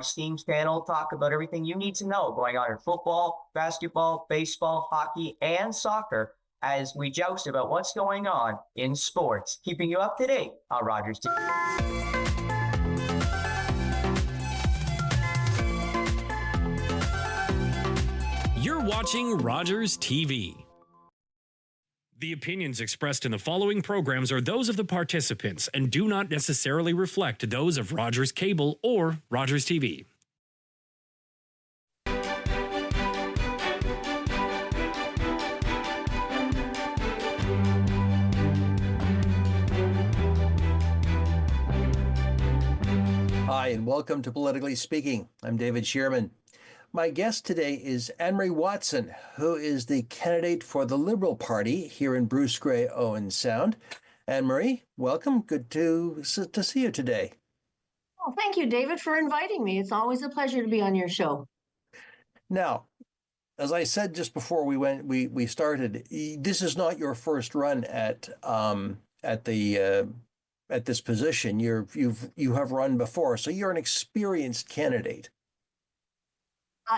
Steam's channel, talk about everything you need to know going on in football, basketball, baseball, hockey, and soccer as we joust about what's going on in sports, keeping you up to date on Rogers TV. You're watching Rogers TV. The opinions expressed in the following programs are those of the participants and do not necessarily reflect those of Rogers Cable or Rogers TV. Hi, and welcome to Politically Speaking. I'm David Shearman. My guest today is Anne-Marie Watson, who is the candidate for the Liberal Party here in Bruce-Grey-Owensound. Anne-Marie, welcome. Good to see you today. Well, thank you, David, for inviting me. It's always a pleasure to be on your show. Now, as I said just before we started, this is not your first run at this position. You have run before, so you're an experienced candidate.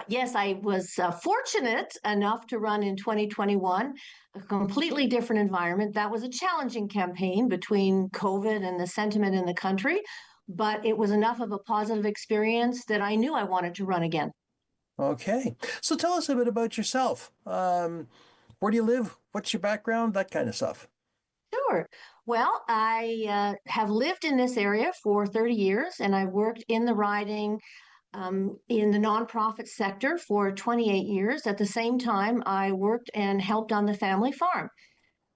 Yes, I was fortunate enough to run in 2021, a completely different environment. That was a challenging campaign between COVID and the sentiment in the country, but it was enough of a positive experience that I knew I wanted to run again. Okay, so tell us a bit about yourself. Where do you live? What's your background? That kind of stuff. Sure. Well, I have lived in this area for 30 years, and I worked in the riding in the nonprofit sector for 28 years. At the same time, I worked and helped on the family farm.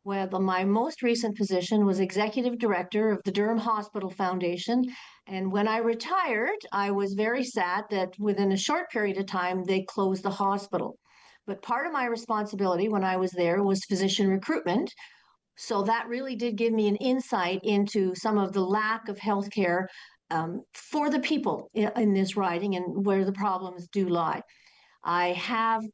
Well, my most recent position was executive director of the Durham Hospital Foundation. And when I retired, I was very sad that within a short period of time, they closed the hospital. But part of my responsibility when I was there was physician recruitment. So that really did give me an insight into some of the lack of healthcare for the people in this riding and where the problems do lie. I have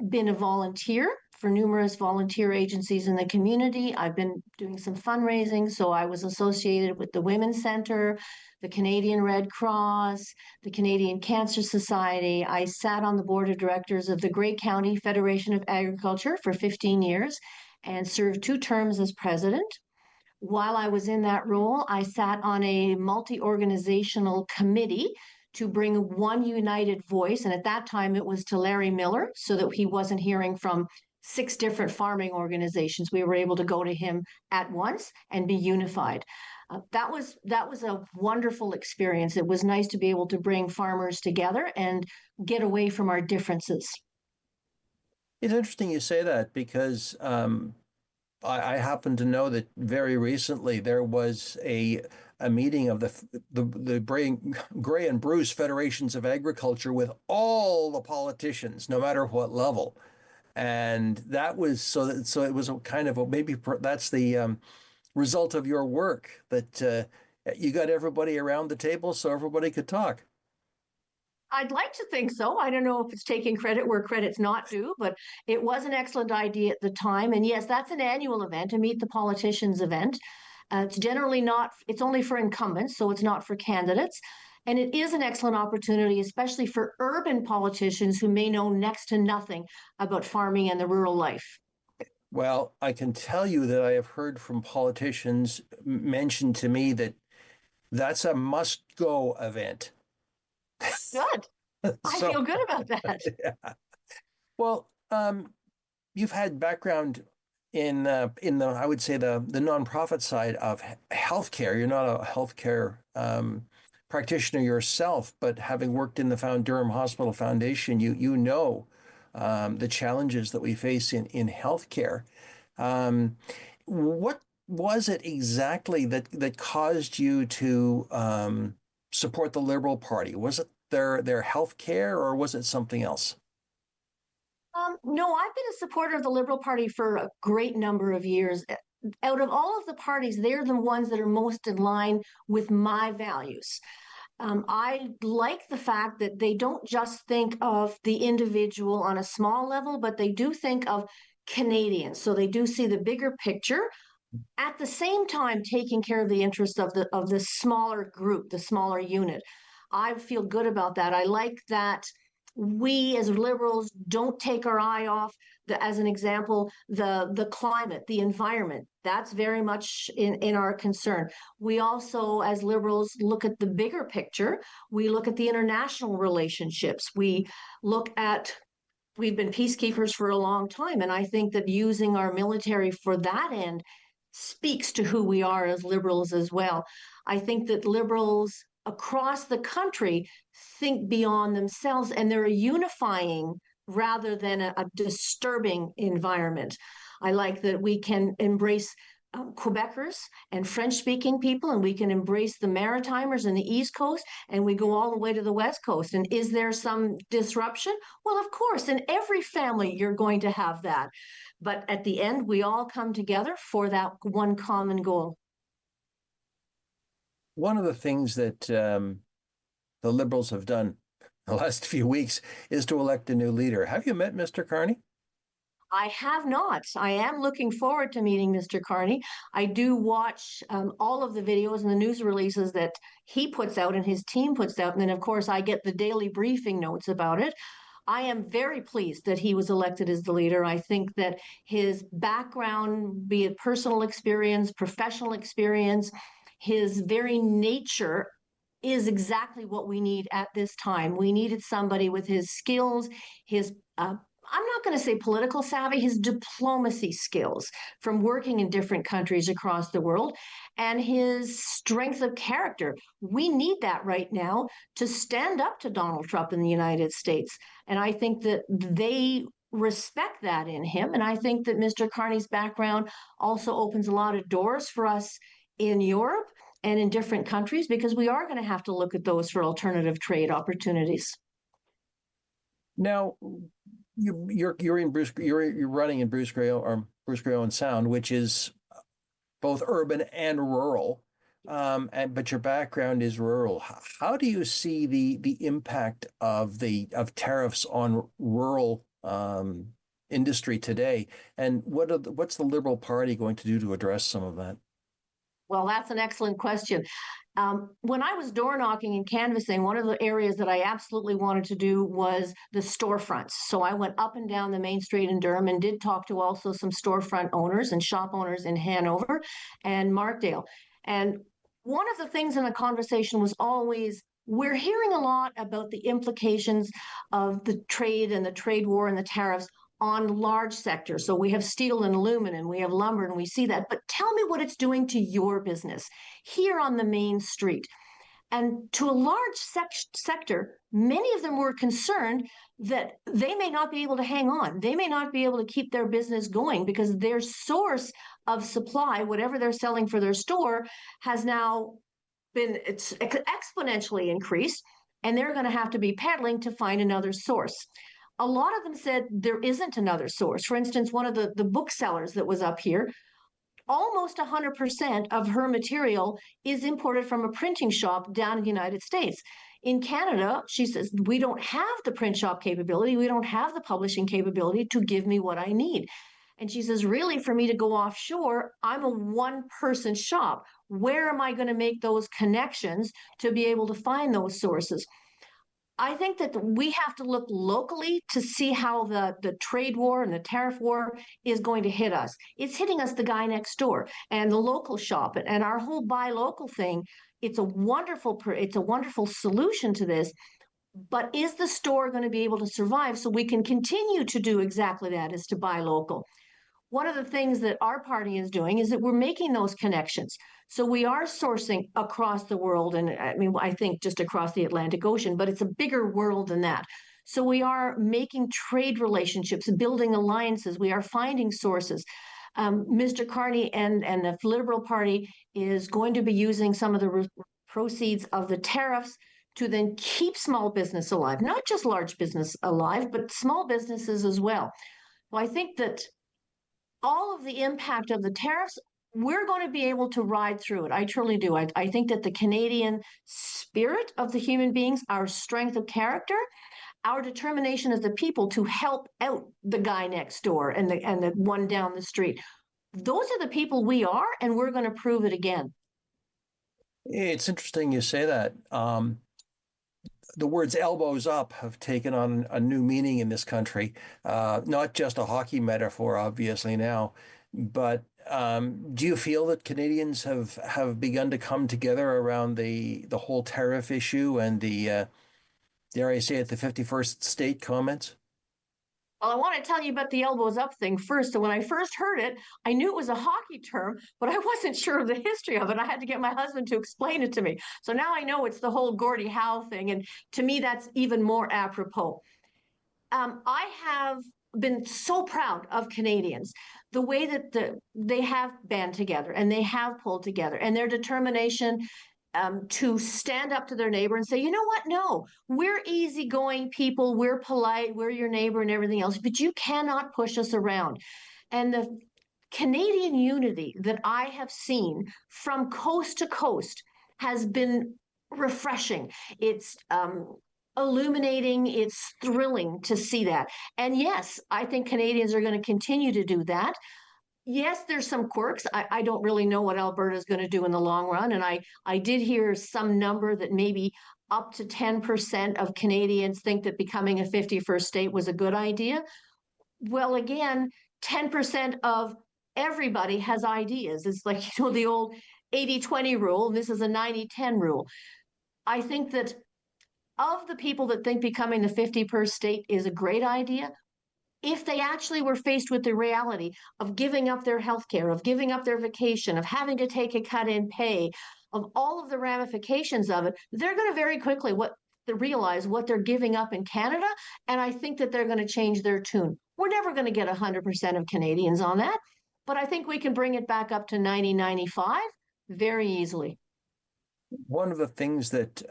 been a volunteer for numerous volunteer agencies in the community. I've been doing some fundraising, so I was associated with the Women's Centre, the Canadian Red Cross, the Canadian Cancer Society. I sat on the board of directors of the Grey County Federation of Agriculture for 15 years and served 2 terms as president. While I was in that role, I sat on a multi-organizational committee to bring one united voice. And at that time, it was to Larry Miller, so that he wasn't hearing from 6 different farming organizations. We were able to go to him at once and be unified. That was a wonderful experience. It was nice to be able to bring farmers together and get away from our differences. It's interesting you say that because I happen to know that very recently there was a meeting of the Grey and Bruce Federations of Agriculture with all the politicians, no matter what level, and that was so it was a kind of maybe that's the result of your work, that you got everybody around the table so everybody could talk. I'd like to think so. I don't know if it's taking credit where credit's not due, but it was an excellent idea at the time. And yes, that's an annual event, a Meet the Politicians event. It's generally not, it's only for incumbents, so it's not for candidates. And it is an excellent opportunity, especially for urban politicians who may know next to nothing about farming and the rural life. Well, I can tell you that I have heard from politicians mention to me that that's a must-go event. Good. I feel good about that. Yeah. Well, you've had background in the I would say the nonprofit side of healthcare. You're not a healthcare practitioner yourself, but having worked in the Durham Hospital Foundation, you know the challenges that we face in healthcare. What was it exactly that caused you to support the Liberal Party? Was it their health care, or was it something else? No, I've been a supporter of the Liberal Party for a great number of years. Out of all of the parties, they're the ones that are most in line with my values. I like the fact that they don't just think of the individual on a small level, but they do think of Canadians. So they do see the bigger picture, at the same time taking care of the interests of the smaller group, the smaller unit. I feel good about that. I like that we as liberals don't take our eye off as an example, the climate, the environment. That's very much in our concern. We also, as liberals, look at the bigger picture. We look at the international relationships. We look at we've been peacekeepers for a long time, and I think that using our military for that end speaks to who we are as liberals as well. I think that liberals across the country think beyond themselves, and they're unifying rather than a disturbing environment. I like that we can embrace Quebecers and French-speaking people, and we can embrace the Maritimers in the East Coast, and we go all the way to the West Coast. And is there some disruption? Well, of course, in every family, you're going to have that. But at the end, we all come together for that one common goal. One of the things that the Liberals have done the last few weeks is to elect a new leader. Have you met Mr. Carney? I have not. I am looking forward to meeting Mr. Carney. I do watch all of the videos and the news releases that he puts out and his team puts out. And then, of course, I get the daily briefing notes about it. I am very pleased that he was elected as the leader. I think that his background, be it personal experience, professional experience, his very nature is exactly what we need at this time. We needed somebody with his skills, his I'm not going to say political savvy, his diplomacy skills from working in different countries across the world, and his strength of character. We need that right now to stand up to Donald Trump in the United States. And I think that they respect that in him. And I think that Mr. Carney's background also opens a lot of doors for us in Europe and in different countries, because we are going to have to look at those for alternative trade opportunities. Now, you're in you're running in Bruce-Grey-Owensound, which is both urban and rural, but your background is rural. How do you see the impact of tariffs on rural industry today, and what's the Liberal Party going to do to address some of that? Well, that's an excellent question. When I was door knocking and canvassing, one of the areas that I absolutely wanted to do was the storefronts. So I went up and down the main street in Durham and did talk to also some storefront owners and shop owners in Hanover and Markdale. And one of the things in the conversation was always, we're hearing a lot about the implications of the trade and the trade war and the tariffs on large sectors. So we have steel and aluminum, we have lumber, and we see that. But tell me what it's doing to your business here on the main street. And to a large sector, many of them were concerned that they may not be able to hang on. They may not be able to keep their business going because their source of supply, whatever they're selling for their store, has now been exponentially increased, and they're going to have to be peddling to find another source. A lot of them said there isn't another source. For instance, one of the booksellers that was up here, almost 100% of her material is imported from a printing shop down in the United States. In Canada, she says, we don't have the print shop capability. We don't have the publishing capability to give me what I need. And she says, really, for me to go offshore, I'm a one-person shop. Where am I going to make those connections to be able to find those sources? I think that we have to look locally to see how the trade war and the tariff war is going to hit us. It's hitting us, the guy next door and the local shop and our whole buy local thing. It's a wonderful solution to this. But is the store going to be able to survive so we can continue to do exactly that, is to buy local? One of the things that our party is doing is that we're making those connections. So we are sourcing across the world, and I mean, I think just across the Atlantic Ocean, but it's a bigger world than that. So we are making trade relationships, building alliances. We are finding sources. Mr. Carney and the Liberal Party is going to be using some of the proceeds of the tariffs to then keep small business alive, not just large business alive, but small businesses as well. Well, I think that all of the impact of the tariffs, we're going to be able to ride through it. I truly do. I think that the Canadian spirit of the human beings, our strength of character, our determination as the people to help out the guy next door and the one down the street, those are the people we are, and we're going to prove it again. It's interesting you say that. the words elbows up have taken on a new meaning in this country. Not just a hockey metaphor, obviously now, but do you feel that Canadians have begun to come together around the whole tariff issue and the dare I say it, the 51st state comments? Well, I want to tell you about the elbows up thing first. So when I first heard it, I knew it was a hockey term, but I wasn't sure of the history of it. I had to get my husband to explain it to me. So now I know it's the whole Gordie Howe thing. And to me, that's even more apropos. I have been so proud of Canadians, the way that they have band together and they have pulled together and their determination to stand up to their neighbor and say, you know what? No, we're easygoing people. We're polite. We're your neighbor and everything else, but you cannot push us around. And the Canadian unity that I have seen from coast to coast has been refreshing. It's illuminating. It's thrilling to see that. And yes, I think Canadians are going to continue to do that. Yes, there's some quirks. I don't really know what Alberta is going to do in the long run. And I did hear some number that maybe up to 10% of Canadians think that becoming a 51st state was a good idea. Well, again, 10% of everybody has ideas. It's like, the old 80-20 rule. And this is a 90-10 rule. I think that of the people that think becoming the 51st state is a great idea, if they actually were faced with the reality of giving up their health care, of giving up their vacation, of having to take a cut in pay, of all of the ramifications of it, they're going to very quickly realize what they're giving up in Canada. And I think that they're going to change their tune. We're never going to get 100% of Canadians on that, but I think we can bring it back up to 90-95 very easily. One of the things that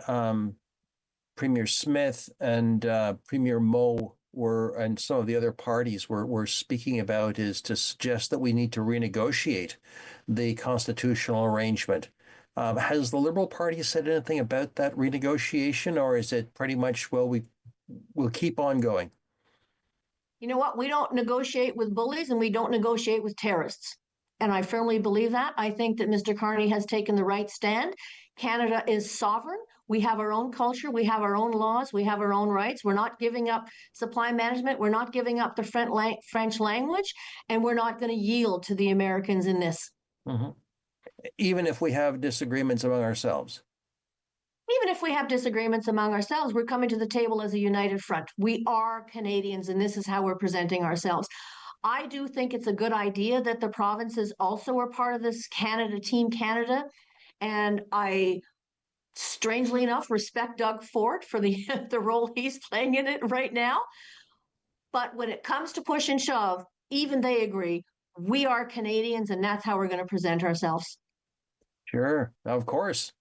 Premier Smith and Premier Moe and some of the other parties were speaking about is to suggest that we need to renegotiate the constitutional arrangement. Has the Liberal Party said anything about that renegotiation, or is it pretty much, well, we'll keep on going? You know what? We don't negotiate with bullies and we don't negotiate with terrorists. And I firmly believe that. I think that Mr. Carney has taken the right stand. Canada is sovereign. We have our own culture. We have our own laws. We have our own rights. We're not giving up supply management. We're not giving up the French language. And we're not going to yield to the Americans in this. Mm-hmm. Even if we have disagreements among ourselves. Even if we have disagreements among ourselves, we're coming to the table as a united front. We are Canadians, and this is how we're presenting ourselves. I do think it's a good idea that the provinces also are part of this Team Canada. And I, strangely enough, respect Doug Ford for the role he's playing in it right now. But when it comes to push and shove, even they agree, we are Canadians, and that's how we're going to present ourselves. Sure, of course.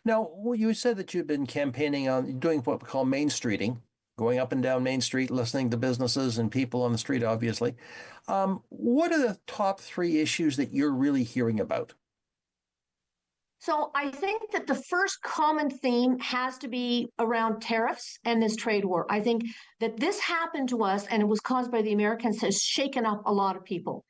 Now, you said that you've been campaigning on doing what we call Main Streeting, going up and down Main Street, listening to businesses and people on the street, obviously. What are the top 3 issues that you're really hearing about? So I think that the first common theme has to be around tariffs and this trade war. I think that this happened to us, and it was caused by the Americans, has shaken up a lot of people.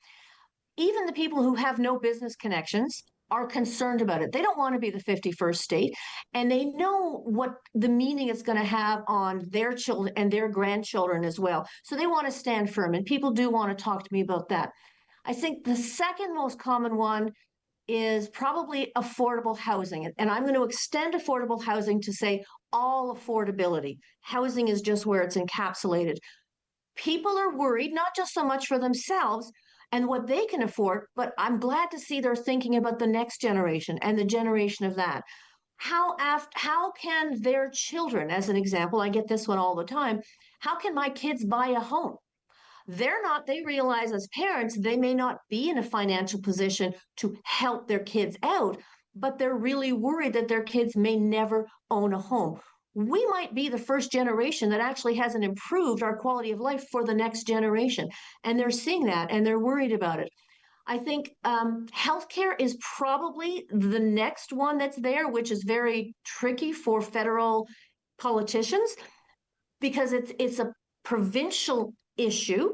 Even the people who have no business connections are concerned about it. They don't want to be the 51st state, and they know what the meaning it's going to have on their children and their grandchildren as well. So they want to stand firm, and people do want to talk to me about that. I think the second most common one is probably affordable housing. And I'm going to extend affordable housing to say all affordability. Housing is just where it's encapsulated. People are worried, not just so much for themselves and what they can afford, but I'm glad to see they're thinking about the next generation and the generation of that. How can their children, as an example, I get this one all the time, how can my kids buy a home? They realize as parents, they may not be in a financial position to help their kids out, but they're really worried that their kids may never own a home. We might be the first generation that actually hasn't improved our quality of life for the next generation. And they're seeing that and they're worried about it. I think healthcare is probably the next one that's there, which is very tricky for federal politicians because it's a provincial issue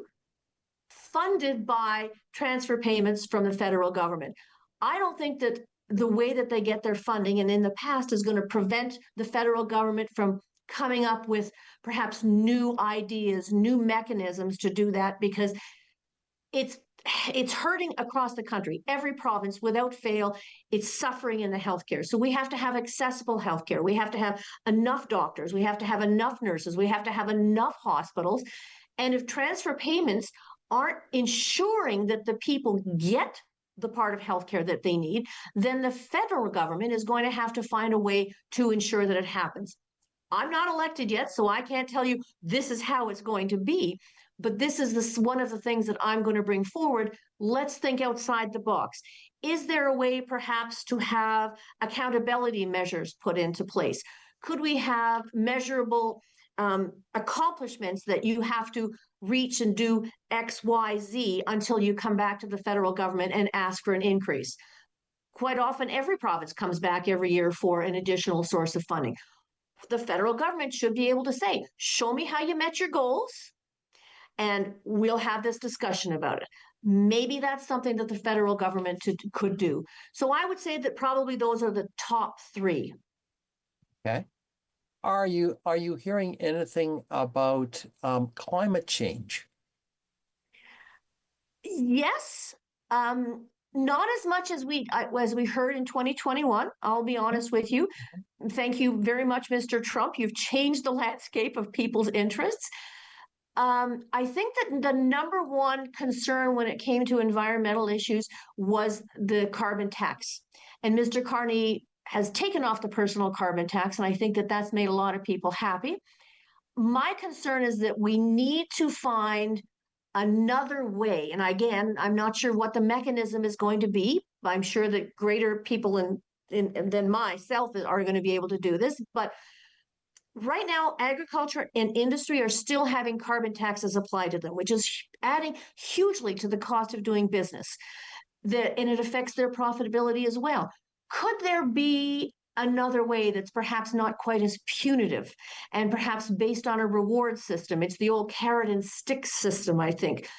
funded by transfer payments from the federal government. I don't think that the way that they get their funding, and in the past is going to prevent the federal government from coming up with perhaps new ideas, new mechanisms to do that, because it's hurting across the country. Every province, without fail, it's suffering in the healthcare. So we have to have accessible healthcare. We have to have enough doctors. We have to have enough nurses. We have to have enough hospitals. And if transfer payments aren't ensuring that the people get the part of healthcare that they need, then the federal government is going to have to find a way to ensure that it happens. I'm not elected yet, so I can't tell you this is how it's going to be. But this is one of the things that I'm going to bring forward. Let's think outside the box. Is there a way perhaps to have accountability measures put into place? Could we have measurable accomplishments that you have to reach and do X, Y, Z until you come back to the federal government and ask for an increase? Quite often, every province comes back every year for an additional source of funding. The federal government should be able to say, show me how you met your goals, and we'll have this discussion about it. Maybe that's something that the federal government could do. So I would say that probably those are the top three. Okay. Are you hearing anything about climate change? Yes, not as much as we heard in 2021. I'll be honest with you. Thank you very much, Mr. Trump. You've changed the landscape of people's interests. I think that the number one concern when it came to environmental issues was the carbon tax. And Mr. Carney has taken off the personal carbon tax, and I think that that's made a lot of people happy. My concern is that we need to find another way. And again, I'm not sure what the mechanism is going to be. I'm sure that greater people than myself are going to be able to do this. But right now, agriculture and industry are still having carbon taxes applied to them, which is adding hugely to the cost of doing business. And it affects their profitability as well. Could there be another way that's perhaps not quite as punitive and perhaps based on a reward system? It's the old carrot and stick system, I think.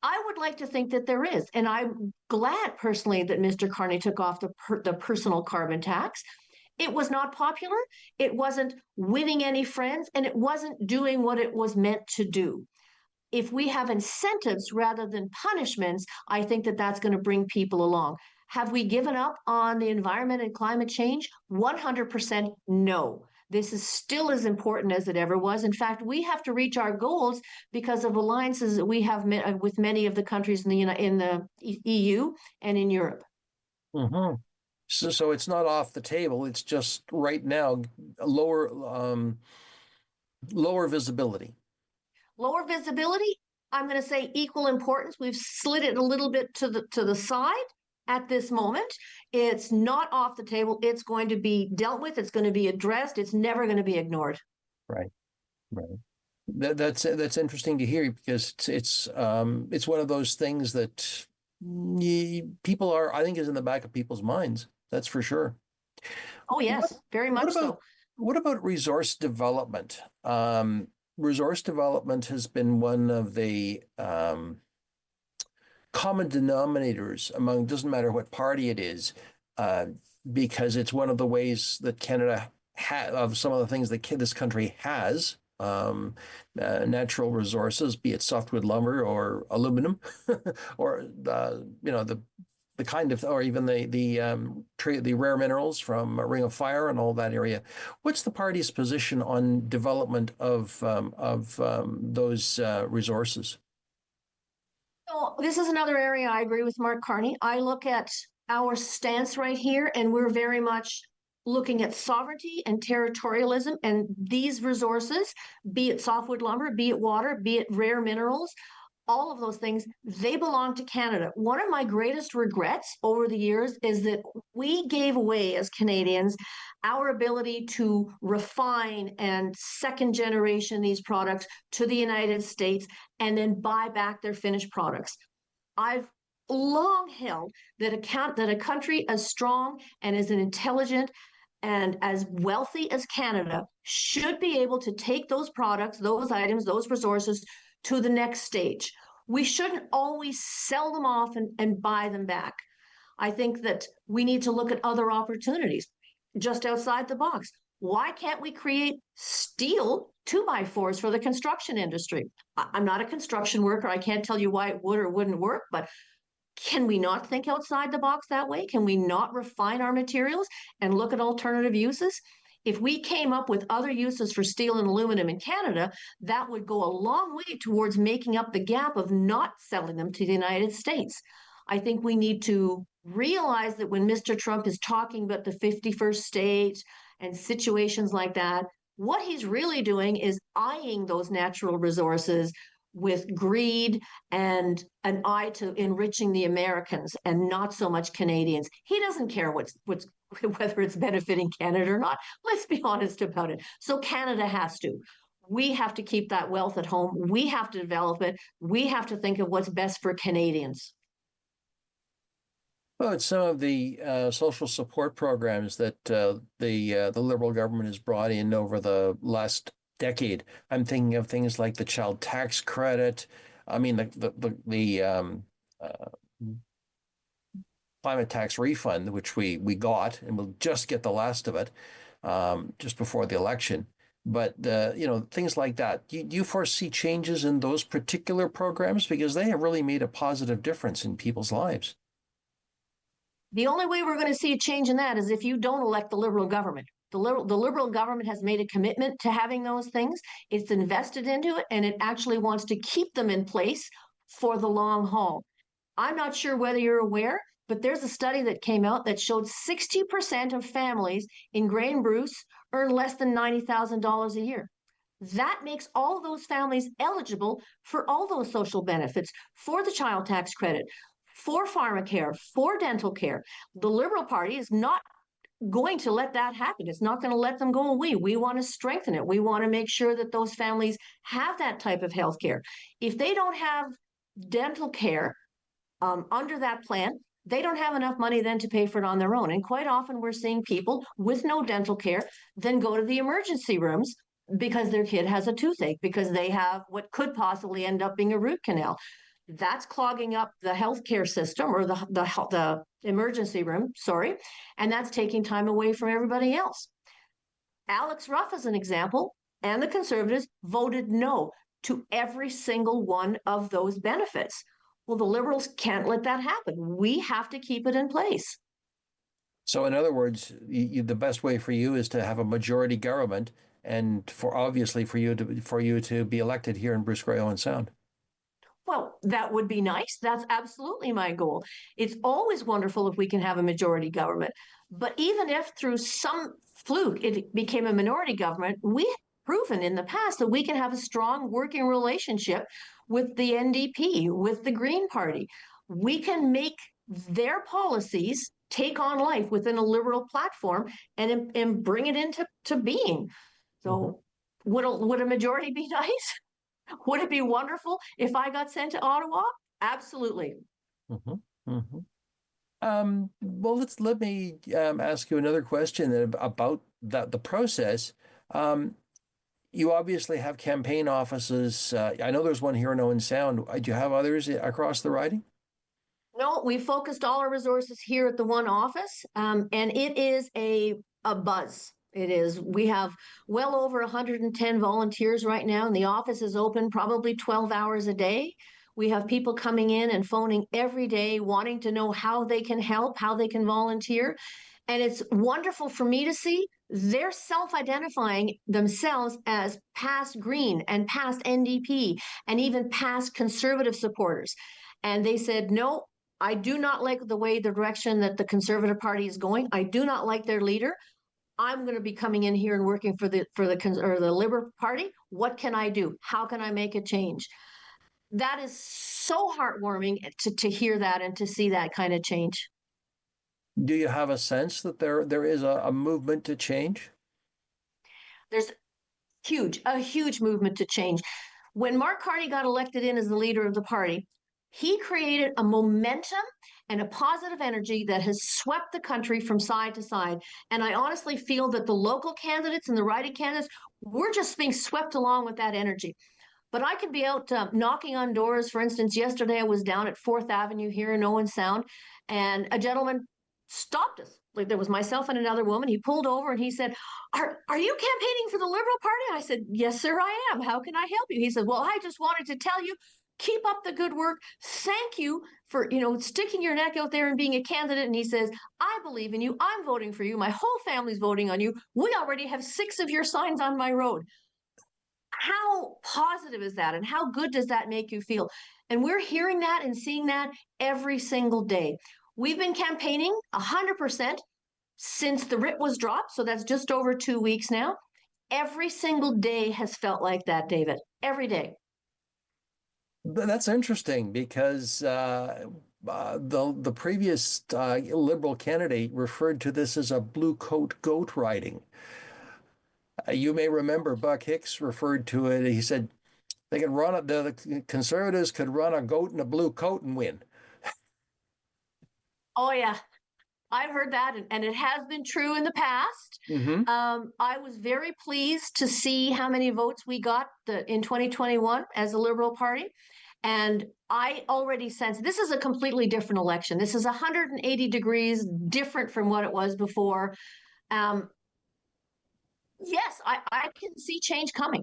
I would like to think that there is. And I'm glad personally that Mr. Carney took off the personal carbon tax. It was not popular. It wasn't winning any friends, and it wasn't doing what it was meant to do. If we have incentives rather than punishments, I think that that's going to bring people along. Have we given up on the environment and climate change? 100% no. This is still as important as it ever was. In fact, we have to reach our goals because of alliances that we have with many of the countries in the EU and in Europe. Mm-hmm. So it's not off the table. It's just right now lower visibility. Lower visibility. I'm going to say equal importance. We've slid it a little bit to the side at this moment. It's not off the table. It's going to be dealt with. It's going to be addressed. It's never going to be ignored. Right. That's interesting to hear, because it's one of those things that people are, I think, is in the back of people's minds. That's for sure. Oh yes, very much so. What about resource development? Resource development has been one of the common denominators among, doesn't matter what party it is, because it's one of the ways that Canada of some of the things that this country has, natural resources, be it softwood lumber or aluminum, or the kind of, or even the rare minerals from Ring of Fire and all that area. What's the party's position on development of those resources? So this is another area I agree with Mark Carney. I look at our stance right here, and we're very much looking at sovereignty and territorialism, and these resources, be it softwood lumber, be it water, be it rare minerals, all of those things, they belong to Canada. One of my greatest regrets over the years is that we gave away as Canadians our ability to refine and second generation these products to the United States and then buy back their finished products. I've long held that a country as strong and as intelligent and as wealthy as Canada should be able to take those products, those items, those resources to the next stage. We shouldn't always sell them off and buy them back. I think that we need to look at other opportunities just outside the box. Why can't we create steel 2x4s for the construction industry? I'm not a construction worker. I can't tell you why it would or wouldn't work, but can we not think outside the box that way? Can we not refine our materials and look at alternative uses? If we came up with other uses for steel and aluminum in Canada, that would go a long way towards making up the gap of not selling them to the United States. I think we need to realize that when Mr. Trump is talking about the 51st state and situations like that, what he's really doing is eyeing those natural resources with greed and an eye to enriching the Americans and not so much Canadians. He doesn't care what's whether it's benefiting Canada or not. Let's be honest about it. So Canada has to. We have to keep that wealth at home. We have to develop it. We have to think of what's best for Canadians. Well, it's some of the social support programs that the Liberal government has brought in over the last decade. I'm thinking of things like the child tax credit. I mean, the climate tax refund, which we got, and we'll just get the last of it just before the election. But things like that. Do you foresee changes in those particular programs, because they have really made a positive difference in people's lives? The only way we're going to see a change in that is if you don't elect the Liberal government. The Liberal government has made a commitment to having those things. It's invested into it, and it actually wants to keep them in place for the long haul. I'm not sure whether you're aware, but there's a study that came out that showed 60% of families in Grey and Bruce earn less than $90,000 a year. That makes all of those families eligible for all those social benefits, for the child tax credit, for pharmacare, for dental care. The Liberal Party is not going to let that happen. It's not going to let them go away. We want to strengthen it. We want to make sure that those families have that type of health care. If they don't have dental care under that plan, they don't have enough money then to pay for it on their own. And quite often we're seeing people with no dental care then go to the emergency rooms because their kid has a toothache, because they have what could possibly end up being a root canal. That's clogging up the healthcare system, or the emergency room, sorry, and that's taking time away from everybody else. Alex Ruff, as an example, and the Conservatives voted no to every single one of those benefits. Well, the Liberals can't let that happen. We have to keep it in place. So in other words, the best way for you is to have a majority government, and obviously for you to be elected here in Bruce-Grey-Owen Sound. Well, that would be nice. That's absolutely my goal. It's always wonderful if we can have a majority government. But even if through some fluke it became a minority government, we have proven in the past that we can have a strong working relationship with the NDP, with the Green Party. We can make their policies take on life within a Liberal platform and bring it into being. So would a majority be nice? Would it be wonderful if I got sent to Ottawa? Absolutely. Well, let me ask you another question about the process. You obviously have campaign offices. I know there's one here in Owen Sound. Do you have others across the riding? No, we focused all our resources here at the one office, and it is a buzz. It is. We have well over 110 volunteers right now, and the office is open probably 12 hours a day. We have people coming in and phoning every day, wanting to know how they can help, how they can volunteer. And it's wonderful for me to see. They're self-identifying themselves as past Green and past NDP and even past Conservative supporters. And they said, no, I do not like the direction that the Conservative Party is going. I do not like their leader. I'm going to be coming in here and working for the Liberal Party. What can I do? How can I make a change? That is so heartwarming to hear that and to see that kind of change. Do you have a sense that there is a movement to change? There's a huge movement to change. When Mark Carney got elected in as the leader of the party, he created a momentum and a positive energy that has swept the country from side to side. And I honestly feel that the local candidates and the riding candidates, we're just being swept along with that energy. But I could be out knocking on doors. For instance, yesterday I was down at 4th Avenue here in Owen Sound, and a gentleman stopped us. Like, there was myself and another woman. He pulled over and he said, are you campaigning for the Liberal Party? I said, yes, sir, I am. How can I help you? He said, well, I just wanted to tell you, keep up the good work. Thank you for, sticking your neck out there and being a candidate. And he says, I believe in you. I'm voting for you. My whole family's voting on you. We already have 6 of your signs on my road. How positive is that? And how good does that make you feel? And we're hearing that and seeing that every single day. We've been campaigning 100% since the writ was dropped. So that's just over 2 weeks now. Every single day has felt like that, David. Every day. That's interesting because the previous Liberal candidate referred to this as a blue coat goat riding. You may remember Buck Hicks referred to it. He said they could run the Conservatives could run a goat in a blue coat and win. Oh yeah, I've heard that, and it has been true in the past. Mm-hmm. I was very pleased to see how many votes we got in 2021 as a Liberal Party. And I already sense this is a completely different election. This is 180 degrees different from what it was before. Yes, I can see change coming.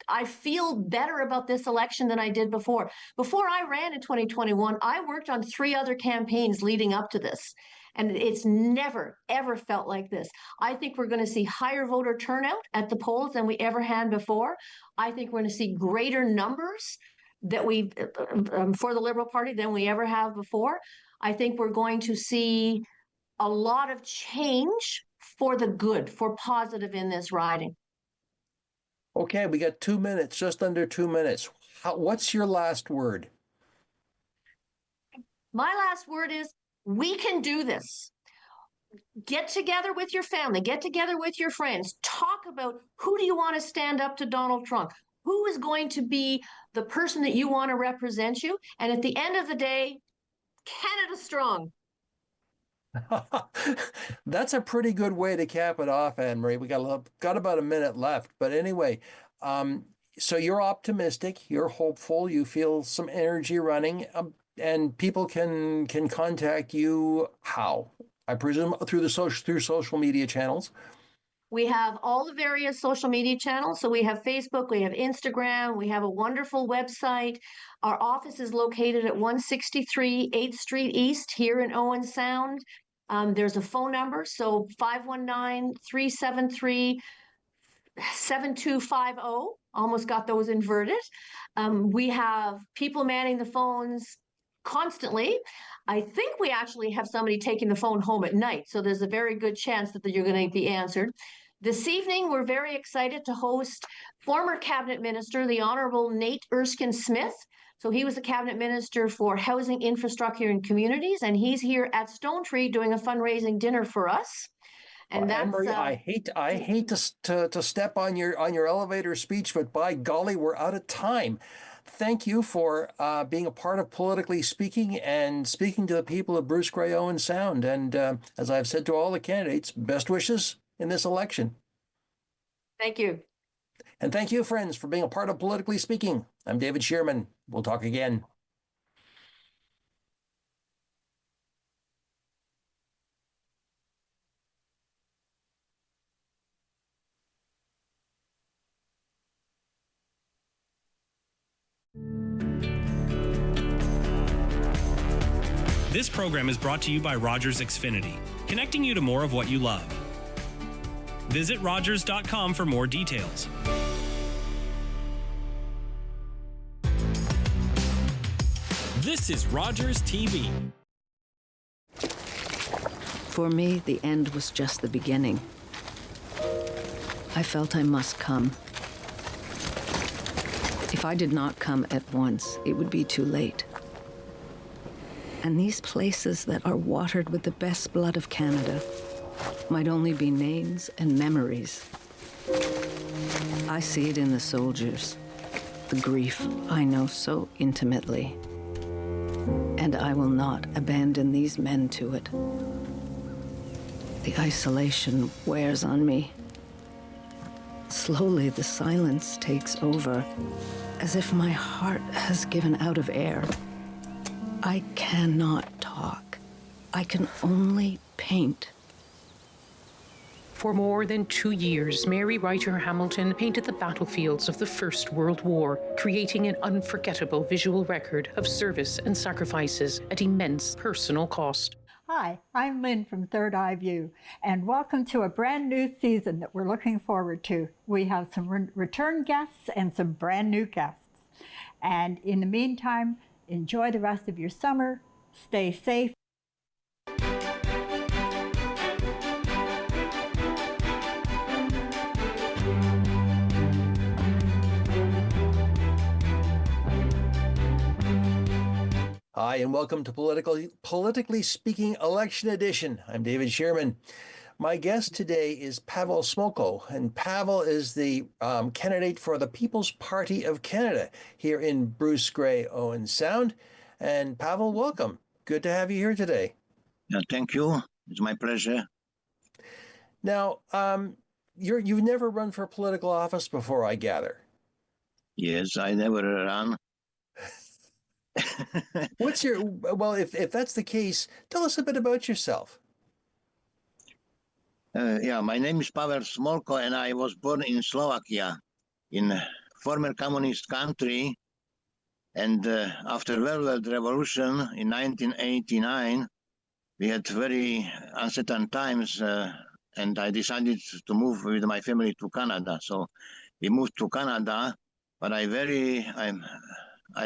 I feel better about this election than I did before. Before I ran in 2021, I worked on 3 other campaigns leading up to this. And it's never, ever felt like this. I think we're going to see higher voter turnout at the polls than we ever had before. I think we're going to see greater numbers that for the Liberal Party than we ever have before. I think we're going to see a lot of change for the good, for positive in this riding. Okay, we got 2 minutes, just under 2 minutes. What's your last word? My last word is, we can do this. Get together with your family, get together with your friends, talk about who do you want to stand up to Donald Trump? Who is going to be the person that you want to represent you? And at the end of the day, Canada strong. That's a pretty good way to cap it off, Anne-Marie. We got about a minute left. But anyway, so you're optimistic, you're hopeful, you feel some energy running, and people can contact you how? I presume through social media channels. We have all the various social media channels. So we have Facebook, we have Instagram, we have a wonderful website. Our office is located at 163 8th Street East here in Owen Sound. There's a phone number, so 519-373-7250. Almost got those inverted. We have people manning the phones constantly. I think we actually have somebody taking the phone home at night, so there's a very good chance that you're going to be answered. This evening, we're very excited to host former cabinet minister, the Honorable Nate Erskine-Smith. So he was the cabinet minister for housing, infrastructure, and communities, and he's here at Stone Tree doing a fundraising dinner for us. And that's Anne-Marie, I hate to step on your elevator speech, but by golly, we're out of time. Thank you for being a part of Politically Speaking and speaking to the people of Bruce-Grey-Owen Sound. And as I've said to all the candidates, best wishes in this election. Thank you. And thank you, friends, for being a part of Politically Speaking. I'm David Shearman. We'll talk again. This program is brought to you by Rogers Xfinity, connecting you to more of what you love. Visit Rogers.com for more details. This is Rogers TV. For me, the end was just the beginning. I felt I must come. If I did not come at once, it would be too late. And these places that are watered with the best blood of Canada might only be names and memories. I see it in the soldiers, the grief I know so intimately. And I will not abandon these men to it. The isolation wears on me. Slowly, the silence takes over, as if my heart has given out of air. I cannot talk. I can only paint. For more than 2 years, Mary Ryder Hamilton painted the battlefields of the First World War, creating an unforgettable visual record of service and sacrifices at immense personal cost. Hi, I'm Lynn from Third Eye View, and welcome to a brand new season that we're looking forward to. We have some return guests and some brand new guests. And in the meantime, enjoy the rest of your summer, stay safe. Hi, and welcome to Politically Speaking Election Edition. I'm David Shearman. My guest today is Pavel Smolko, and Pavel is the candidate for the People's Party of Canada here in Bruce-Grey-Owen Sound. And Pavel, welcome. Good to have you here today. Thank you. It's my pleasure. Now, you've never run for political office before, I gather. Yes, I never ran. Well, if that's the case, tell us a bit about yourself. My name is Pavel Smolko, and I was born in Slovakia, in former communist country. And after Velvet Revolution in 1989, we had very uncertain times, and I decided to move with my family to Canada. So we moved to Canada, but I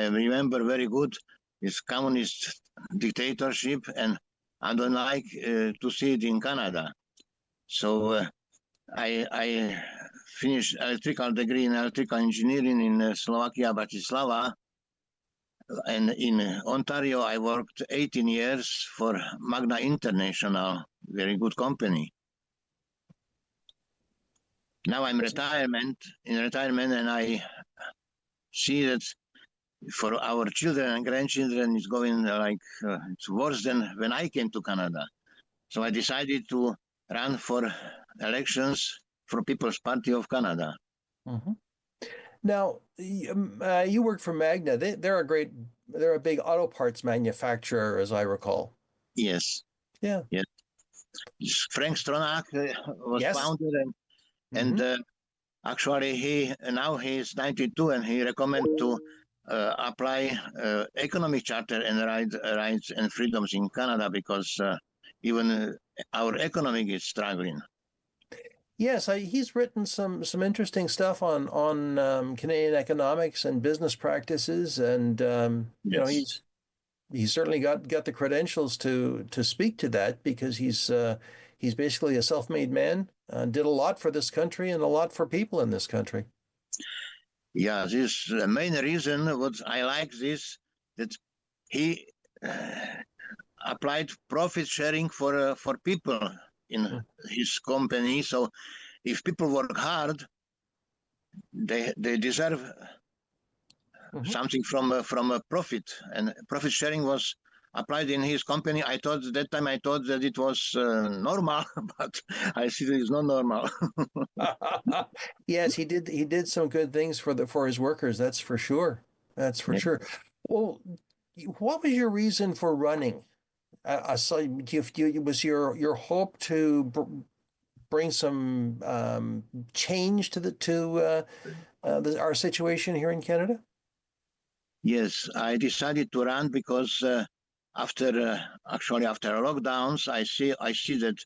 remember very good this communist dictatorship, and I don't like to see it in Canada. So I finished electrical degree in electrical engineering in Slovakia, Bratislava. And in Ontario, I worked 18 years for Magna International, very good company. Now I'm in retirement, and I see that for our children and grandchildren, it's going it's worse than when I came to Canada. So I decided to run for elections for People's Party of Canada. Mm-hmm. Now, you work for Magna. They're a big auto parts manufacturer, as I recall. Yes. Yeah. Yes. Frank Stronach was founder, and actually he's 92, and he recommended to apply economic charter and rights and freedoms in Canada, because even our economy is struggling. Yes, he's written some interesting stuff on Canadian economics and business practices, and you know, he's certainly got the credentials to speak to that, because he's basically a self-made man, did a lot for this country and a lot for people in this country. Yeah, this is the main reason what I like this, that he applied profit sharing for people in his company. So if people work hard, they deserve something from a profit, and profit sharing was applied in his company. I thought that it was normal, but I see that it's not normal. Yes, he did some good things for his workers. That's for sure. That's for sure. Well, what was your reason for running? Was your hope to bring some change to our situation here in Canada? Yes, I decided to run because after lockdowns, I see that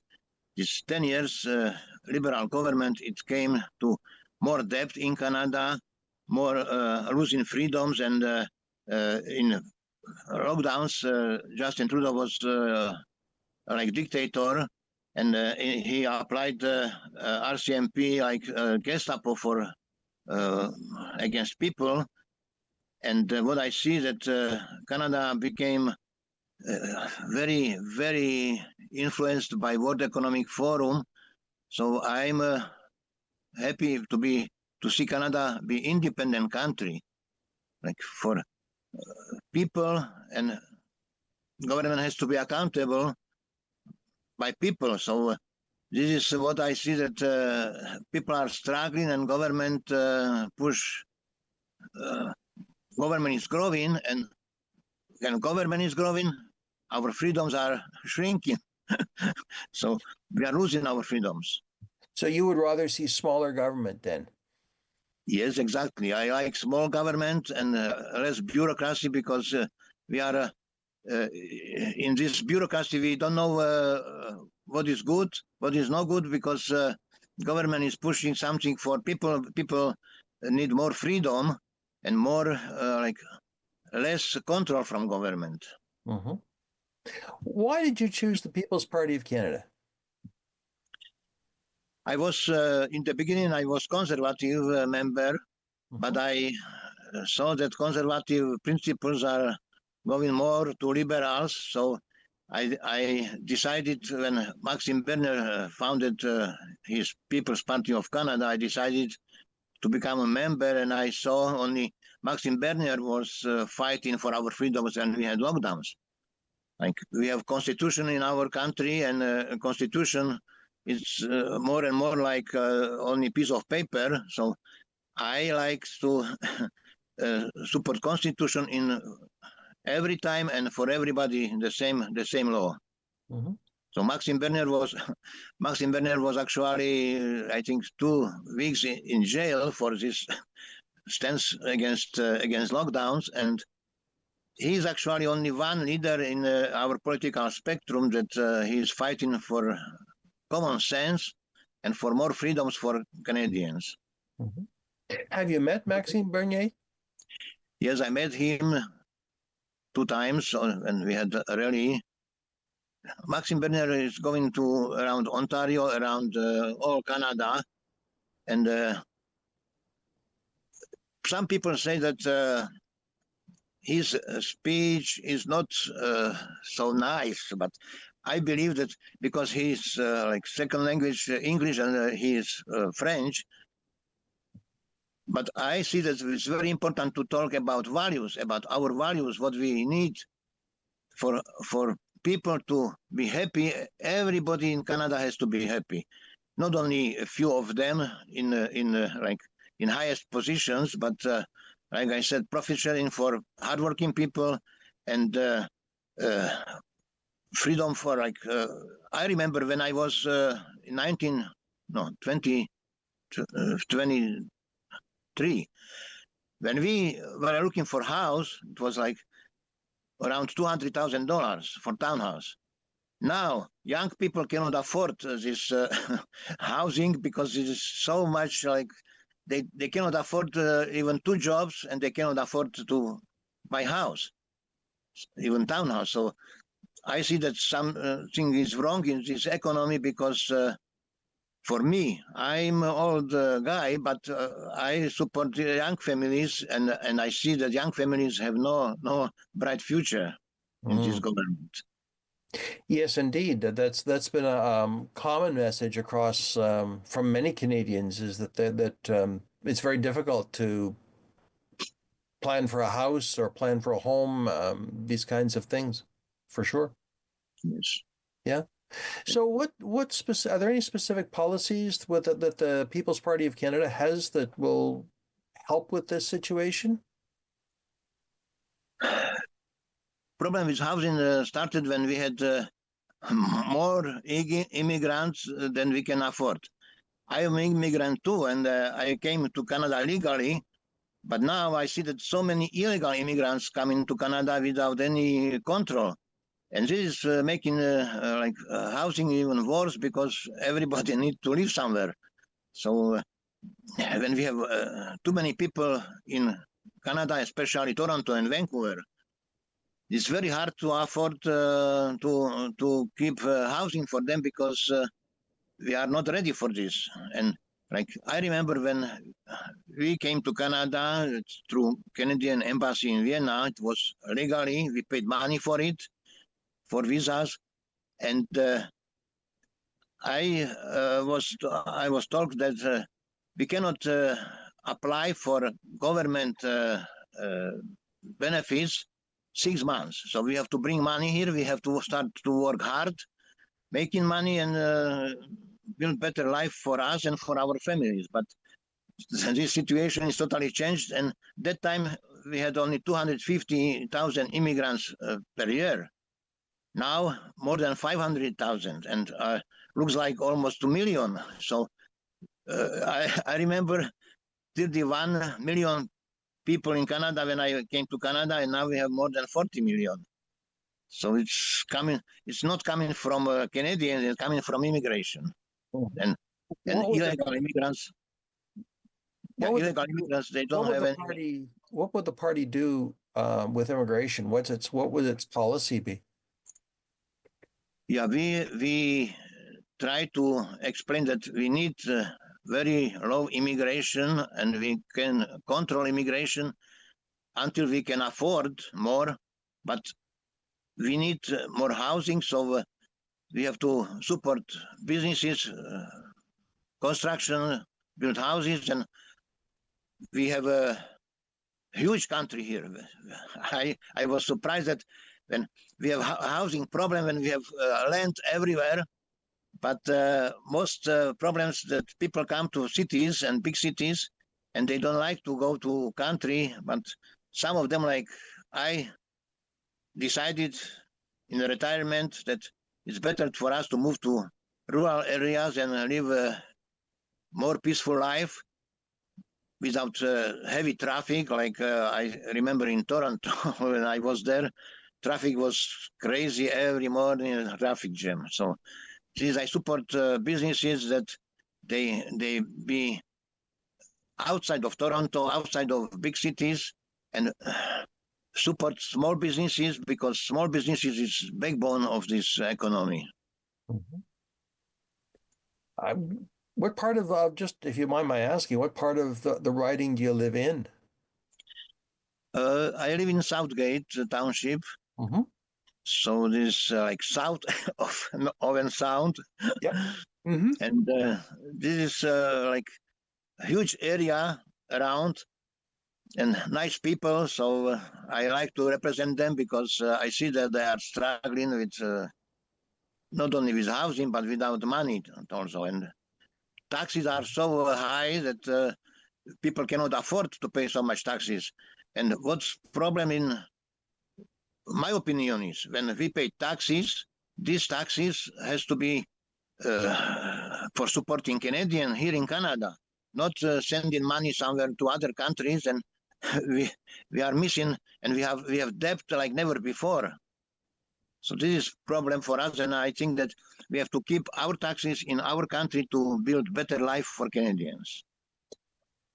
this 10 years liberal government, it came to more debt in Canada, more losing freedoms, and in lockdowns, Justin Trudeau was like dictator, and he applied RCMP like Gestapo for against people. And what I see that Canada became very, very influenced by World Economic Forum. So I'm happy to see Canada be independent country, like for people, and government has to be accountable by people. So this is what I see, that people are struggling and government push. Government is growing, and when government is growing, our freedoms are shrinking. So we are losing our freedoms. So you would rather see smaller government then? Yes, exactly. I like small government and less bureaucracy because we are in this bureaucracy. We don't know what is good, what is not good, because government is pushing something for people. People need more freedom and more less control from government. Mm-hmm. Why did you choose the People's Party of Canada? I was in the beginning. I was conservative member, but I saw that conservative principles are going more to liberals. So I decided, when Maxime Bernier founded his People's Party of Canada, I decided to become a member, and I saw only Maxime Bernier was fighting for our freedoms, and we had lockdowns. Like, we have constitution in our country, and constitution is more and more like only piece of paper. So I like to support constitution in every time and for everybody the same law. Mm-hmm. So Maxime Bernier was actually I think 2 weeks in jail for this stance against lockdowns, and he's actually only one leader in our political spectrum that he's fighting for common sense and for more freedoms for Canadians. Mm-hmm. Have you met Maxime Bernier? Yes, I met him 2 times, and we had a rally. Maxime Bernier is going to around Ontario, around all Canada, and some people say that his speech is not so nice, but I believe that because he's like second language English and he is French. But I see that it's very important to talk about values, about our values, what we need for people to be happy. Everybody in Canada has to be happy, not only a few of them in highest positions, but like I said, profit sharing for hardworking people, and freedom for I remember when I was in 2023, when we were looking for house, it was like around $200,000 for townhouse. Now, young people cannot afford this housing because it is so much like they cannot afford even 2 jobs, and they cannot afford to buy house, even townhouse. So I see that something is wrong in this economy because for me, I'm an old guy, but I support young families, and I see that young families have no bright future in this government. Yes, indeed. That's been a common message across from many Canadians, is that it's very difficult to plan for a house or plan for a home, these kinds of things, for sure. Yes. Yeah. So are there any specific policies that the People's Party of Canada has that will help with this situation? Problem with housing started when we had more immigrants than we can afford. I am an immigrant too, and I came to Canada legally, but now I see that so many illegal immigrants come into Canada without any control. And this is making housing even worse because everybody needs to live somewhere. So when we have too many people in Canada, especially Toronto and Vancouver, it's very hard to afford to keep housing for them because we are not ready for this. And like I remember when we came to Canada through Canadian Embassy in Vienna, it was legally, we paid money for it, for visas, and I was told that we cannot apply for government benefits 6 months. So we have to bring money here. We have to start to work hard, making money, and build better life for us and for our families. But this situation is totally changed, and that time we had only 250,000 immigrants per year. Now more than 500,000, and looks like almost 2 million. So I remember 31 million people in Canada when I came to Canada, and now we have more than 40 million. So it's coming. It's not coming from Canadians; it's coming from immigration, and illegal immigrants. Yeah, illegal immigrants. They don't have any. What would the party do with immigration? What would its policy be? Yeah, we try to explain that we need very low immigration, and we can control immigration until we can afford more, but we need more housing, so we have to support businesses, construction, build houses, and we have a huge country here. I was surprised that when we have a housing problem, when we have land everywhere, but most problems that people come to cities and big cities, and they don't like to go to country, but some of them, like I, decided in retirement that it's better for us to move to rural areas and live a more peaceful life without heavy traffic. Like I remember in Toronto when I was there, traffic was crazy every morning, a traffic jam. So since I support businesses that they be outside of Toronto, outside of big cities, and support small businesses, because small businesses is backbone of this economy. Mm-hmm. What part of, just if you mind my asking, what part of the riding do you live in? I live in Southgate Township. Mm-hmm. So this like south of Owen Sound. Yep. Mm-hmm. And this is like a huge area around, and nice people. So I like to represent them, because I see that they are struggling with not only with housing, but without money also. And taxes are so high that people cannot afford to pay so much taxes. And what's problem in my opinion is, when we pay taxes, these taxes has to be for supporting Canadian here in Canada, not sending money somewhere to other countries, and we are missing, and we have debt like never before. So this is problem for us, and I think that we have to keep our taxes in our country to build better life for Canadians.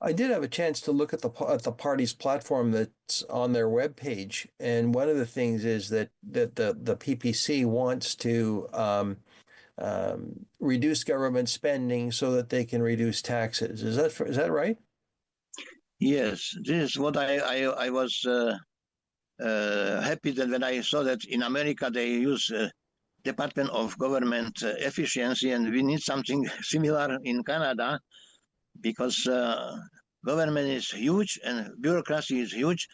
I did have a chance to look at the party's platform that's on their webpage, and one of the things is that the PPC wants to reduce government spending so that they can reduce taxes. Is that right? Yes, this is what I was happy that when I saw that in America they use Department of Government Efficiency, and we need something similar in Canada, because government is huge and bureaucracy is huge,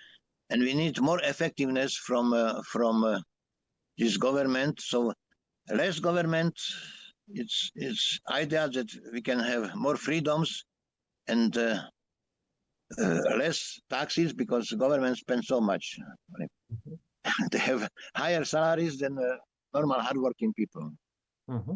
and we need more effectiveness from this government. So less government, it's idea that we can have more freedoms and less taxes, because the government spends so much. Mm-hmm. They have higher salaries than normal hardworking people. Mm-hmm.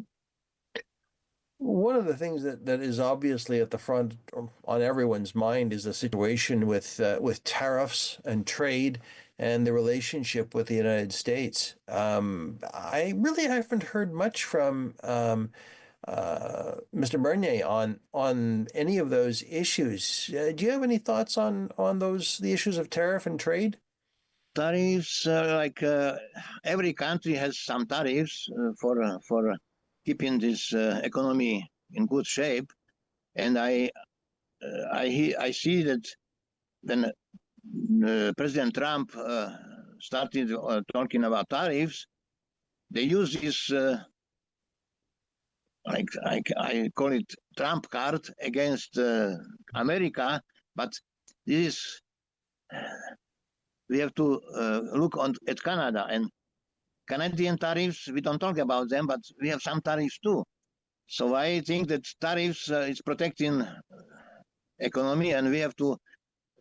One of the things that is obviously at the front on everyone's mind is the situation with tariffs and trade and the relationship with the United States. I really haven't heard much from Mr. Bernier on any of those issues. Do you have any thoughts on the issues of tariff and trade? Tariffs, every country has some tariffs for keeping this economy in good shape, and I see that when President Trump started talking about tariffs, they use this I call it Trump card against America, but this is we have to look at Canada, and Canadian tariffs, we don't talk about them, but we have some tariffs too. So I think that tariffs is protecting economy, and we have to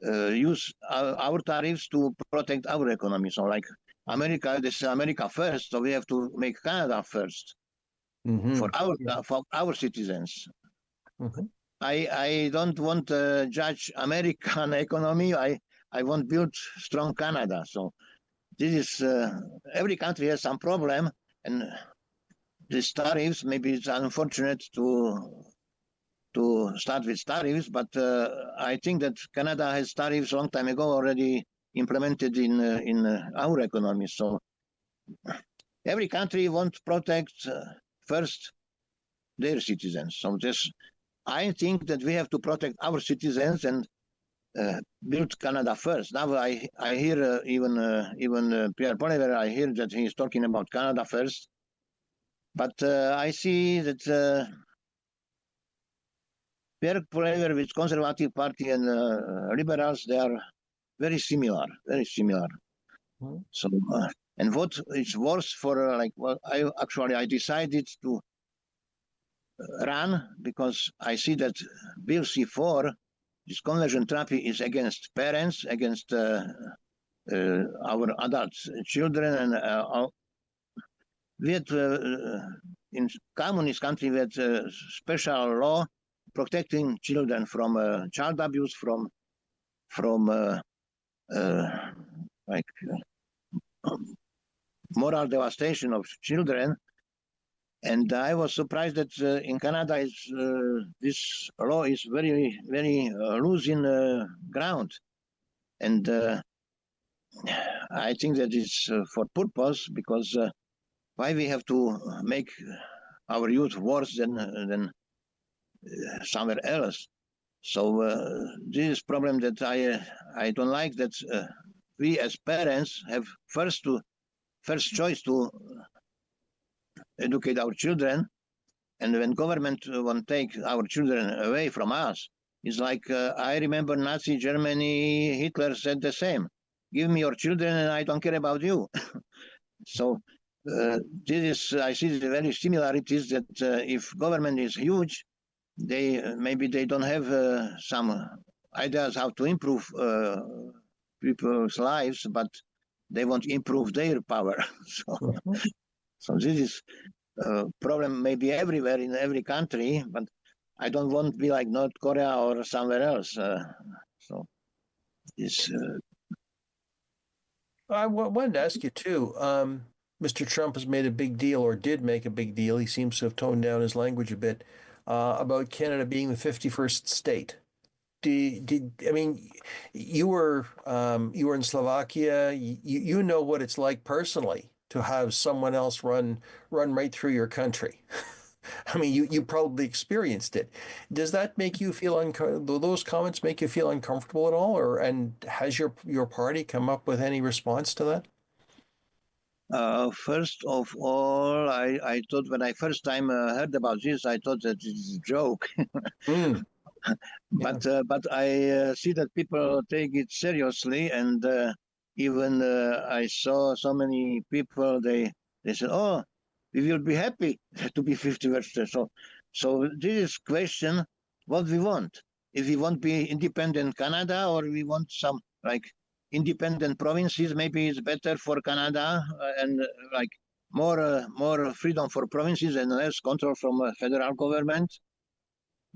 use our tariffs to protect our economy. So like America, this is America first, so we have to make Canada first Mm-hmm. for our citizens. Mm-hmm. I don't want to judge American economy. I want build strong Canada. So this is every country has some problem, and these tariffs, maybe it's unfortunate to start with tariffs, but I think that Canada has tariffs a long time ago already implemented in our economy. So every country wants to protect first their citizens. So this, I think that we have to protect our citizens and build Canada first. Now I hear even Pierre Poilievre, I hear that he's talking about Canada first, but I see that Pierre Poilievre with Conservative Party and Liberals, they are very similar, very similar. Mm-hmm. So and what is worse for well, I decided to run because I see that Bill C4, this conversion therapy, is against parents, against our adult children, and we had in communist country we had special law protecting children from child abuse, from moral devastation of children. And I was surprised that in Canada this law is very, very losing ground. And I think that it's for purpose, because why we have to make our youth worse than somewhere else. So this is problem that I don't like, that we as parents have first choice to educate our children, and when government want to take our children away from us, it's like I remember Nazi Germany, Hitler said the same: give me your children and I don't care about you. So this is, I see the very similarities, that if government is huge, maybe they don't have some ideas how to improve people's lives, but they want to improve their power. So this is problem maybe everywhere in every country, but I don't want to be like North Korea or somewhere else. So this. I wanted to ask you too. Mr. Trump has made a big deal, or did make a big deal. He seems to have toned down his language a bit about Canada being the 51st state. I mean, you were in Slovakia. You know what it's like personally to have someone else run right through your country. I mean, you probably experienced it. Does that make you feel those comments make you feel uncomfortable at all, and has your party come up with any response to that? First of all, I thought when I first time heard about this, I thought that it's a joke. But I see that people take it seriously, and even I saw so many people, they said, "Oh, we will be happy to be 50%." So this is question what we want. If we want to be independent Canada, or we want some independent provinces, maybe it's better for Canada, and more freedom for provinces and less control from federal government.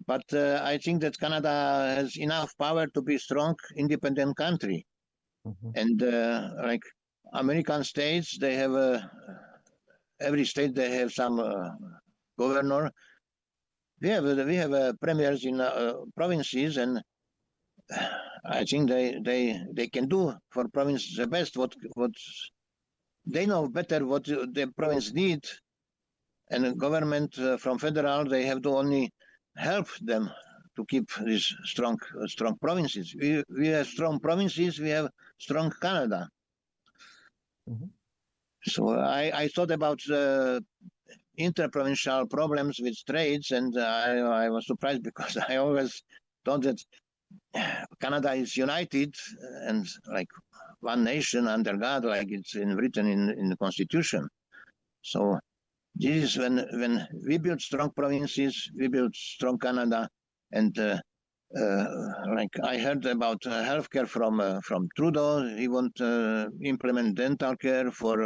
But I think that Canada has enough power to be a strong, independent country. Mm-hmm. And American states, they have every state they have some governor. We have premiers in provinces, and I think they can do for provinces the best. What they know better what the province need, and the government from federal, they have to only help them to keep these strong provinces. We have strong provinces, we have strong Canada. Mm-hmm. So I thought about interprovincial problems with trades, and I was surprised, because I always thought that Canada is united and like one nation under God, like it's written in the Constitution. So this is when we build strong provinces, we build strong Canada, and like I heard about healthcare from Trudeau. He want implement dental care for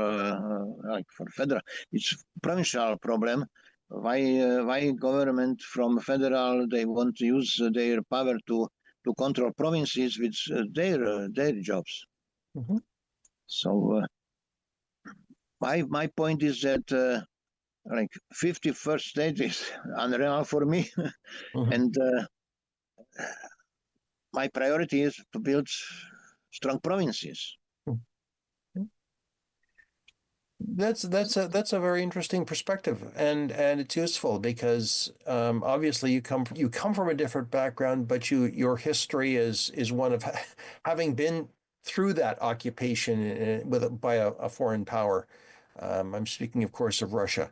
like for federal. It's provincial problem. Why government from federal they want to use their power to control provinces with their jobs. Mm-hmm. So my point is that like 51st state is unreal for me, Mm-hmm. and my priority is to build strong provinces. That's a very interesting perspective, and it's useful because obviously you come from a different background, but your history is one of having been through that occupation by a foreign power. I'm speaking, of course, of Russia.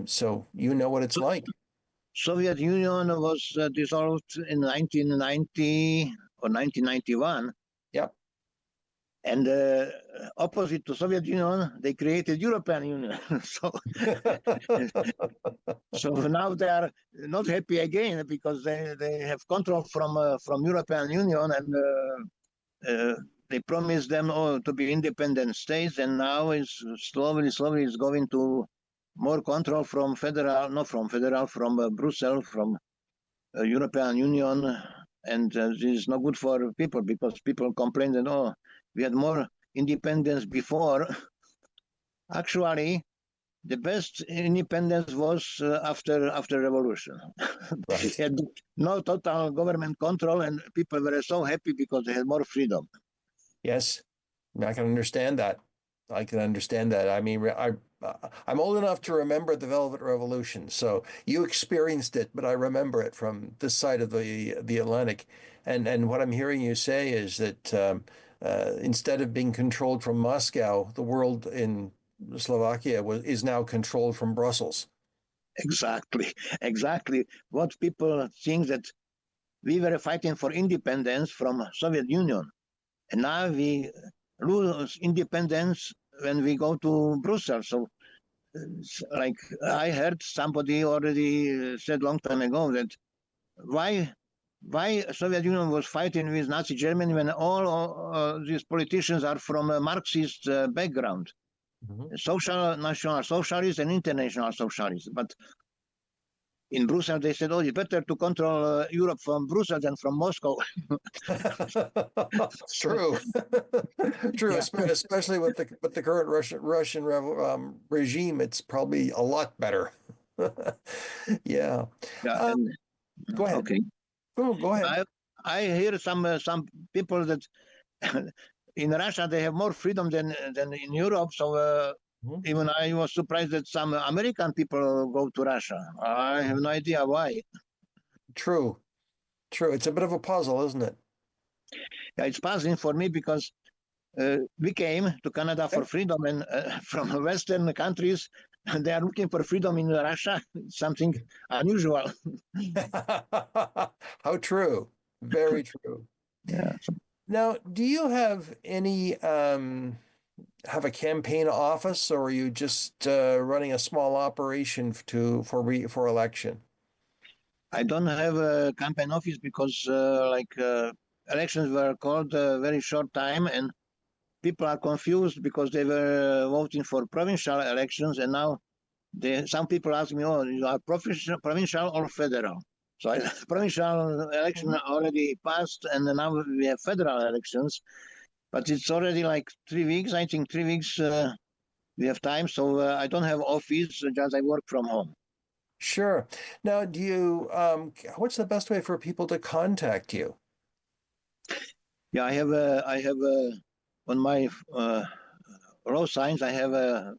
So you know what it's like. Soviet Union was dissolved in 1990 or 1991. Yep. And opposite to Soviet Union, they created European Union. So now they are not happy again because they have control from European Union, and they promised them to be independent states, and now is slowly is going to more control from federal, not from federal, from Brussels, from European Union, and this is not good for people because people complain that we had more independence before. Actually, the best independence was after revolution. Right. Had no total government control, and people were so happy because they had more freedom. Yes, I can understand that. I can understand that. I mean, I'm old enough to remember the Velvet Revolution, so you experienced it, but I remember it from this side of the Atlantic. And what I'm hearing you say is that instead of being controlled from Moscow, the world in Slovakia is now controlled from Brussels. Exactly. What people think that we were fighting for independence from Soviet Union, and now we lose independence when we go to Brussels. So, like I heard somebody already said long time ago that why Soviet Union was fighting with Nazi Germany when all these politicians are from a Marxist background, social, national socialists and international socialists. But in Brussels, they said, it's better to control Europe from Brussels than from Moscow. True. True, Yeah. especially with the current Russian regime, it's probably a lot better. Yeah. Yeah. Go ahead. Okay. Go ahead. I hear some people that in Russia they have more freedom than in Europe. So even I was surprised that some American people go to Russia. I have no idea why. True. It's a bit of a puzzle, isn't it? Yeah, it's puzzling for me because we came to Canada for freedom, and from Western countries, they are looking for freedom in Russia. It's something unusual. How true. Very true. Yeah. Now, do you have any have a campaign office, or are you just running a small operation for election? I don't have a campaign office because elections were called a very short time, and people are confused because they were voting for provincial elections, and now some people ask me, you are provincial or federal? So provincial election already passed, and now we have federal elections, but it's already like 3 weeks. I think 3 weeks we have time, so I don't have office, just I work from home. Sure. Now, do you what's the best way for people to contact you? Yeah, I have on my road signs, I have a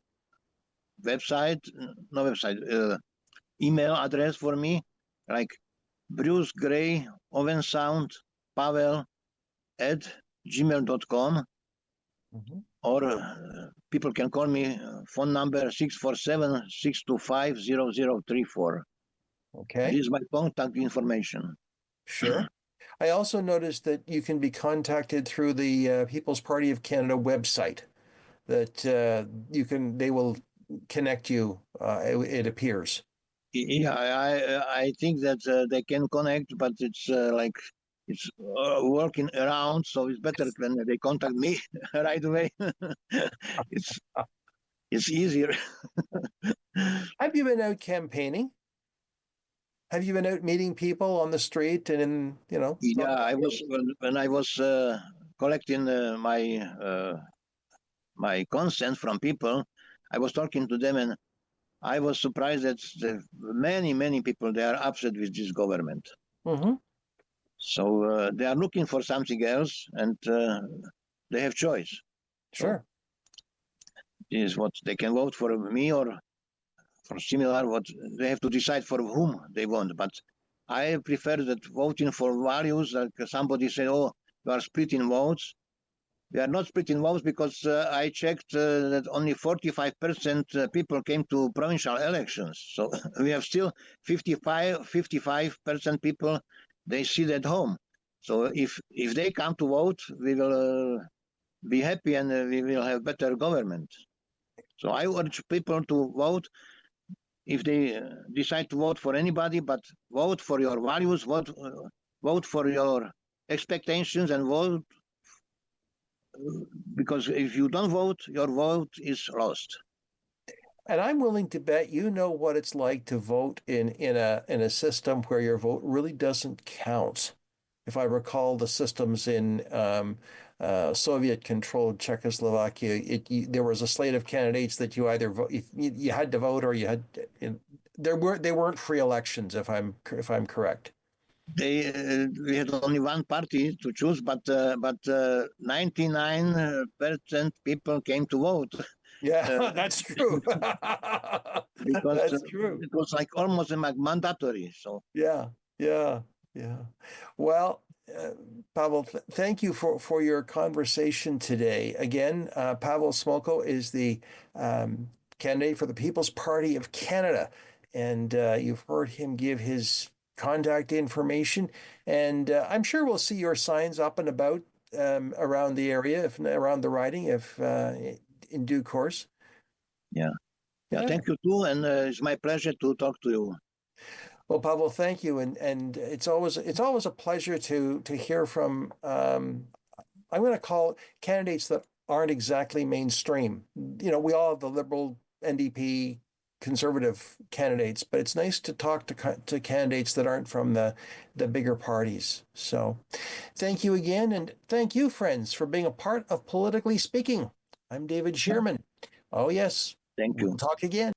email address for me, like Bruce-grey-owensound, Pavel at gmail.com. Or people can call me, phone number 647-625-0034. Okay. This is my contact information. Sure. I also noticed that you can be contacted through the People's Party of Canada website. That they will connect you. It appears. Yeah, I think that they can connect, but it's like it's working around, so it's better when they contact me right away. it's it's easier. Have you been out campaigning? Have you been out meeting people on the street and Yeah, I was when I was collecting my consent from people. I was talking to them, and I was surprised that many people they are upset with this government. Mm-hmm. So they are looking for something else, and they have choice. Sure. So this is what they can vote for me or for similar. What they have to decide for whom they want. But I prefer that voting for values. Like somebody said, "Oh, you are splitting votes." We are not splitting votes because I checked that only 45% people came to provincial elections. So we have still 55% people, they sit at home. So if they come to vote, we will be happy and we will have better government. So I urge people to vote if they decide to vote for anybody, but vote for your values, vote for your expectations, and vote because if you don't vote, your vote is lost. And I'm willing to bet you know what it's like to vote in a system where your vote really doesn't count. If I recall the systems in Soviet-controlled Czechoslovakia, there was a slate of candidates that you either vote, you had to vote, or they weren't free elections. If I'm correct. We had only one party to choose, but 99% people came to vote. Yeah, that's true. Because That's true. it was like almost mandatory. So Yeah. Well, Pavel, thank you for your conversation today. Again, Pavel Smolko is the candidate for the People's Party of Canada, and you've heard him give his contact information, and I'm sure we'll see your signs up and about around the area, if around the riding, if in due course. Yeah, thank you too, and it's my pleasure to talk to you. Well, Pavel, thank you, and it's always a pleasure to hear from I'm going to call candidates that aren't exactly mainstream. We all have the Liberal, NDP, Conservative candidates, but it's nice to talk to candidates that aren't from the bigger parties. So, thank you again, and thank you, friends, for being a part of Politically Speaking. I'm David Shearman. Oh yes, thank you. We'll talk again.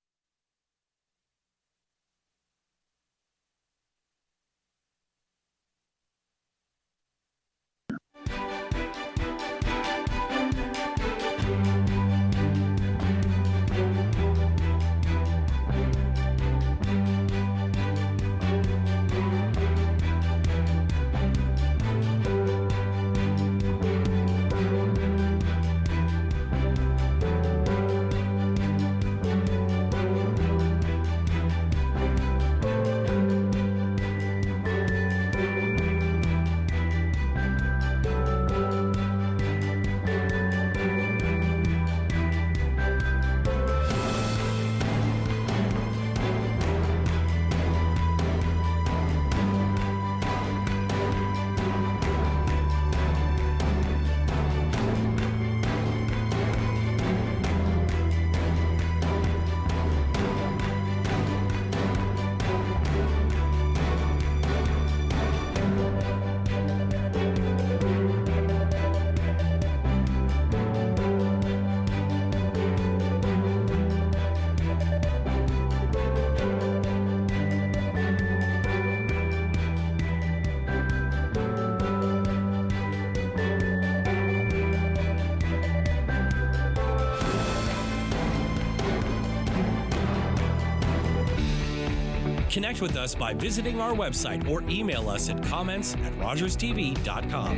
Connect with us by visiting our website or email us at comments@rogerstv.com.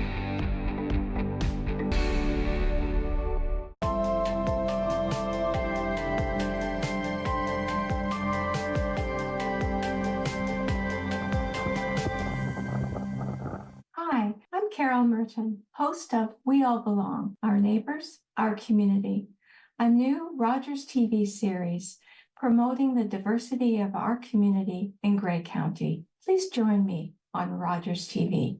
Hi, I'm Carol Merton, host of We All Belong, Our Neighbors, Our Community, a new Rogers TV series promoting the diversity of our community in Grey County. Please join me on Rogers TV.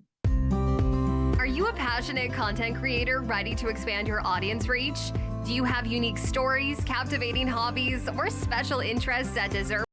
Are you a passionate content creator ready to expand your audience reach? Do you have unique stories, captivating hobbies, or special interests that deserve